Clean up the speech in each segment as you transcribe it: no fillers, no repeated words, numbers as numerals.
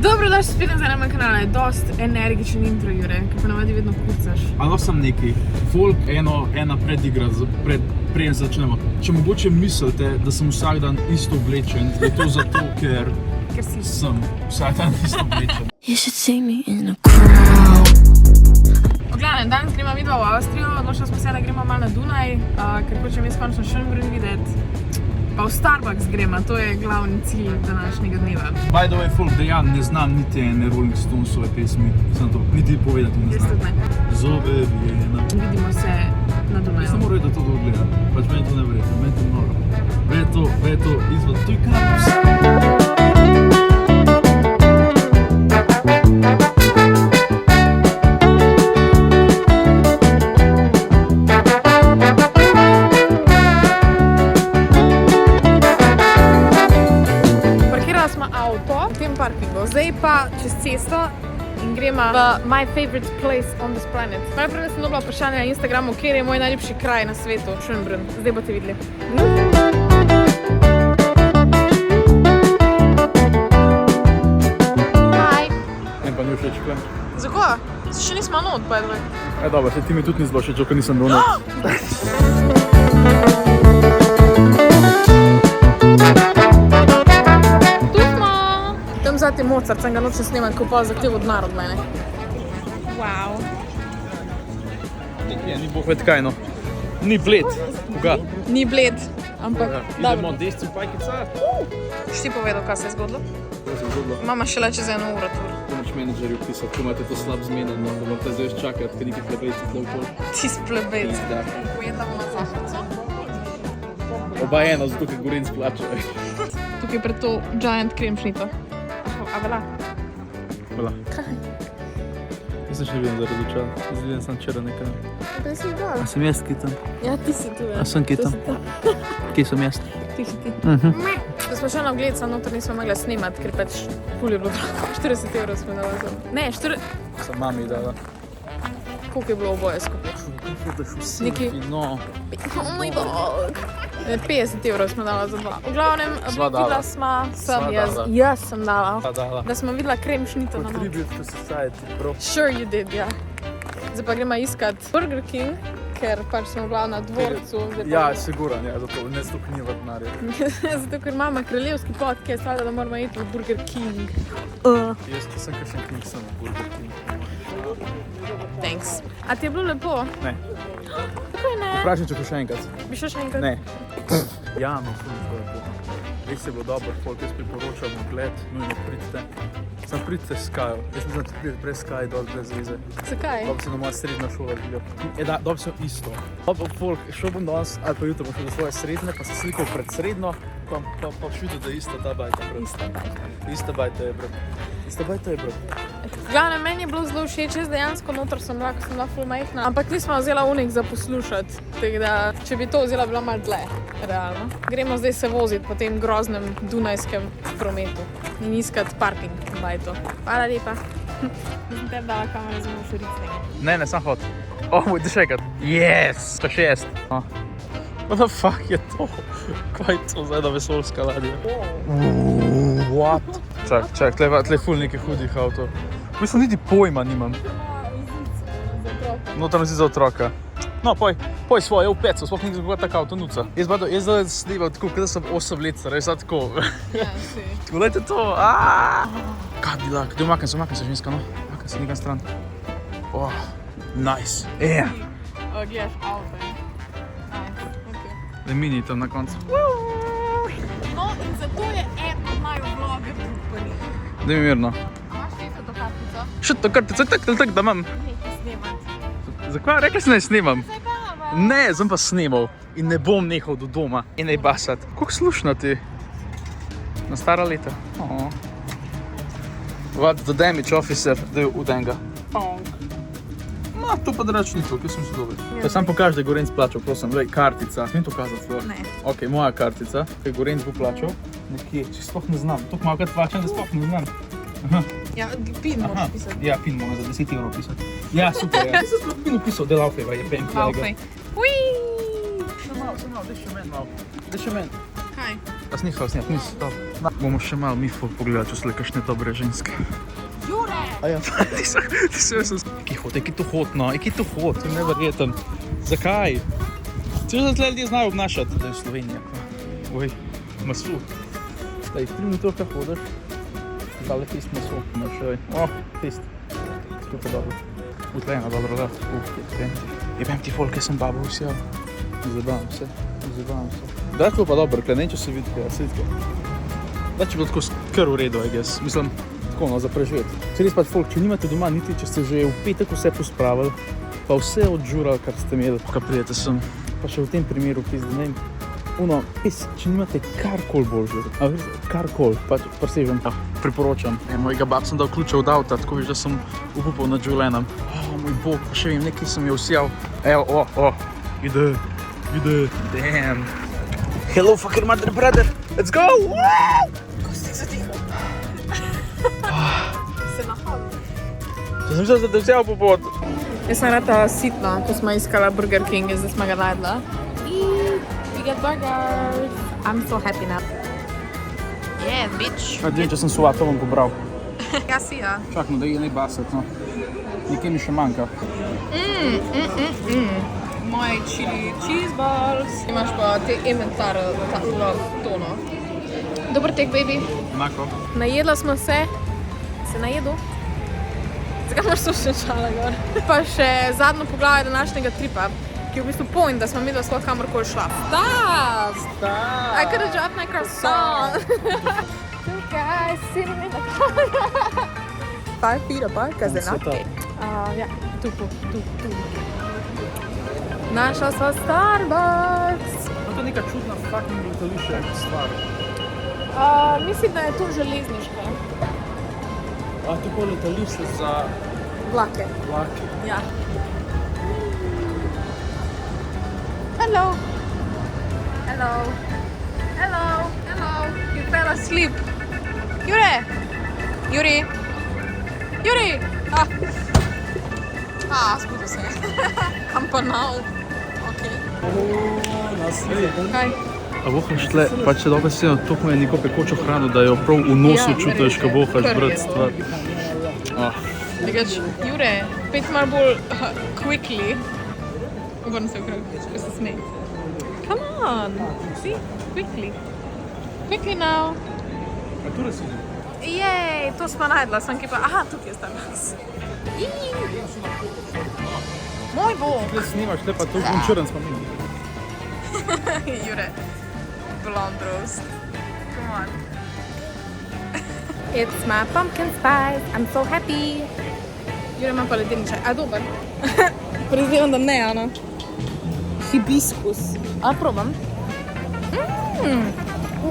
Dobrodošli spet nazaj na moj kanal, je dost energičen intro, Jure, ki ponavadi vedno pucaš. Ali sem nekaj, folk ena predigra, preden začnemo. Če mogoče mislite, da sem vsak dan isto oblečen, je to zato, ker sem vsak dan isto oblečen. You should see me in a crowd. Oglavnem, danes gremo vidva v Avstrijo, odločila smo se, da gremo malo na Dunaj, ker hočem jaz končno Schönbrunn videti. Pa v Starbucks gremo, to je glavni cilj današnjega dneva. By the way, folk, da ja ne znam niti ene Rolling Stonesove pesmi, sem to, niti povedati ne znam. Zove Vijena. Vidimo se na Dunaju. Jaz ne moram reči, da to gleda, pač meni to ne verjeti, meni to noro. Ve to izvad, to je kampus. Zdaj pa čez cesto in gremo v my favorite place on this planet. Najprej sem dobila vprašanje na Instagramu, kjer je moj najljubši kraj na svetu, Schönbrunn. Zdaj boste videli. Hi! Ne pa ni všeč kaj. Zakaj? Še nismo not, by the way. Dobro, se ti mi tudi ni zelo všeč, ker nisem bil not. Zati Mozart, sem ga nočem snemati, ko pa zahtev od narod mene. Wow. Ni boh ved kaj, no. Ni bled. Koga? Ni bled, ampak idemo desci v pajkica. Šti povedal, kaj se je zgodilo? Kaj se je zgodilo? Mama šele čez 1 uro tur. Pomoč menedžerju pisati, ko imate to slab zmenjeno, da morate zdaj čakati, ker neki plebejci tle okoli. Tis plebejci. Da. Pojedamo na zahodico. Oba eno, zato ker Gorenc plače. Tukaj pred to giant kremšnito. A vela? Vela. Kaj? Jaz se še vidim zaradi očal. Izvidim sem včeraj nekaj. Kaj si dal? A sem jaz kitam? Ja, ti si tu. A sem kitam? Kje sem jaz? Ti si ti. Ko smo šli na ogled, sam noter nismo mogli snemati, ker pač ful je bilo drago. 40 € smo dala za... Ne, Sem mami dala. Koliko je bilo oboje skupaj? Neki... No. Oh moj bog. 50 € smo dala za 2. V glavnem, videla smo, jaz sem dala, da smo videla kremšnito na noč. Contribute to society, bro. Sure you did, ja. Zdaj pa gremo iskat Burger King, ker pač smo bila na dvorcu. Ja, siguran, ja, zato ne stokniva denarja. Zato, ker imamo kraljevski podcast, da moramo iti v Burger King. Jaz sem kakšen knjig sem na Burger King. Thanks. A ti je bilo lepo? Ne. Kako ne? Vprašam, če še enkrat. Bi šel še enkrat? Ne. Ja, mislim, da je lepo. Res je bilo dobro, folk, jaz priporočam ogled, nujno pridite. Sam pridite s Kajo. Jaz mislim, da ti pridete brez Kaj, dol brez veze. Zakaj? Dobi se na moja srednja šola bilo. Dobi se isto. Folk, šel bom danes, ali pa jutro bom šel do svoje srednje, pa se slikal pred srednjo, pa šutil, da je ista ta bajta, bro. Ista bajta je, bro. Ista bajta je, bro. Glavno, meni je bilo zelo všeč, jaz dejansko noter sem bila, ko sem bila ful majhna, ampak nismo vzela unik za poslušati, tako da, če bi to vzela, bila malo dlje, realno. Gremo zdaj se voziti po tem groznem dunajskem prometu in iskat parking bajto. Hvala lepa. Nisem te dala kamere za moj šuric. Ne, sam hod. Bojte še enkrat. Yes! To 6. What the fuck je to? Kaj je to zdaj na vesoljska ladja? What? Čak, tle ful nekaj hudih avtov. Mislim, niti pojma nimam. No, tam si za otroka. No, poj svoje, v peco, sploh nekaj zbog tako avto nuca. Jaz zdaj snimal tako, kada sem 8 let star, jaz tako. Ja, si. Gledajte to, Kaj bi lak, daj umaknem se ženska, no. Umaknem se nekaj stran. Oh, nice. Yeah. Gledaš avto. Nice, okej. Da mini tam na koncu. No, in zato je eno maju vloge pripani. Daj mi mirno. A imaš ti fotokartico? Što kartico, tak, da imam. Nekaj snemati. Zakaj? Rekla si, ne snimam. Zakaj? Ne, sem pa snimal in ne bom nehal do doma in ne basat. Koliko slušna ti? Na stara leta. What the damage officer, da je udenga. Ma, to pa drač ni to, kje sem se dobil. To sam pokaži, da je Gorenc plačal, prosim, glej, kartica. Smem to kazati svoj? Ne. Ok, moja kartica, ki je Gorenc bo plačal. Nekje, če sploh ne znam. Toliko malo krat plačam, da sploh ne znam. Ja, pin moraš pisati. Ja, pin moram za 10 € pisati. Ja, super, ja. Jaz sem sploh pin upisal, da laufeva je bam. Laufej. Uiii! Samo malo, daj še men malo. Kaj? A snifal snijat, nisi, dobro. Bomo še malo mifov pogledati, če so le kakšne dobre ženske. Jure! A ja, ti se vse... Eki to hod, no, eki to hod, to je neverjeten. Zakaj? Če se tle ljudje znajo obnašati, da je Slovenija. Oj, masu. Staj, 3 minuto kaj hodaš, dale tist masu. No, še oj, tist. Skupaj dobro. Utlejena, dobro, da. Jebem ti folk, kaj sem babo vsijal. Zabavam se. Da je to pa dobro, ne če se vidi, kaj se vidi. Da če bilo tako kar v redu, I guess. Mislim, tako no, za preživeti. Če res pač folk, če nimate doma niti, če ste že v petek vse pospravili, pa vse odžurali, kar ste imeli, pa prijete sem. Pa še v tem primeru, pizda, ne vem, če nimate karkoli božje, karkoli, pač presežem, priporočam. Mojega bab sem dal ključe od avta, tako viš, da sem upupal nad življenjem. Moj bog, pa še vem, nekaj sem jo vsijal. Evo, ide, damn. Hello, fucker mother brother, let's go! Ko si ti zatihal? Se nahali. Če sem mislil, da te vsijal po pot. Jaz sem rata sitna, ko smo iskala Burger King in zdaj smo ga najdla. We get burgers. I'm so happy now. Yeah, bitch. Vem, če sem suvato vam pobral. Ja si, ja. Čak, no da je ne basat, no. Nekaj mi še manjka. Moje chili cheese balls. Imaš pa te inventar, to no. Dober tek, baby. Enako. Najedla smo se. Se najedu? Zakaj moraš to še čala gor? Pa še zadnjo poglavje današnjega tripa, ki je v bistvu point, da smo mi da sploh kamorkoli šla. Stop! I could have dropped my croissant. Two guys sitting in the car. 5 feet apart, because they're not big. Ja, tu. Našla sva Starbucks. To je neka čudna fucking letališča stvar. Mislim, da je to železniška. A tako letališče za Vlake. vlake. Ja. Hello. You fell asleep. Yuri. Zbudil se je. Kam pa now? Okay. Kaj? A vohaš tle, pa če dobro si, toliko je neko pekočo hrano, da jo prav v nosu čutiš, ko vohaš brat stvar. Drugač, Jure, pet malo bolj quickly. Obrni se okrog, ko se smej. Come on, see, quickly. Quickly now. A tu si? Jej, to smo najdla, sem ki pa, tukaj je Starbucks. Moj bog. Tle snimaš, tle pa toliko črn smo mi. Jure, blonde roast. Come on. It's my pumpkin spice. I'm so happy. Jure ima pa ledeni čaj. A dober? Prezdevam, da ne, Ana. Hibiskus. A probam?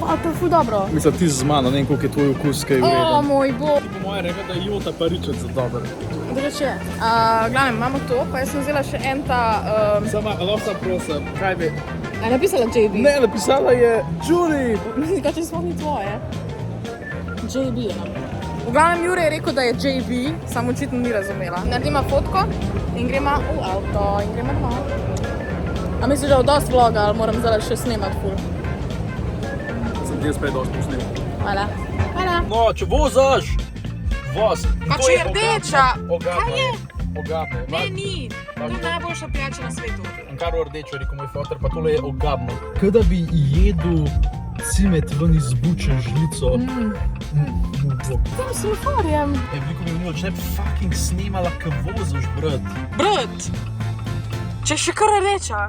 A to je ful dobro. Mislim, ti z mano, ne vem, koliko je tvoj okus, kaj je vreden. Moj bog. Ti po moje reka, da je jota pa ričet za dober. Drugače je. Glavnem, imamo to, pa jaz sem vzela še en ta... Sama, lahko prosim, kaj bi? A je napisala JB? Ne, napisala je Julie. Mislim, kaj če smo ni tvoje. JB je nam. V glavnem Jure je rekel, da je JB, samo očitno ni razumela. Naredima fotko in gremo v avto in gremo domov. A misliš, da je dosti vloga, ali moram zdaj še snemati ful? Sem ti spet dosti posnel. Hvala. No, če vozaš, voz. Pa če je rdeča, Ogabno kaj je? Ogabno. Ne, ni. To je najboljša pijača na svetu. Kar v rdečo, rekel moj fotor, pa tole je ogabno. Kaj da bi jedel cimet ven iz buče žlico. Tem semaforjem. Veliko bi minilo, če ne bi fucking snemala, kaj vozaš, brat. Brat! Če je še kar rdeča.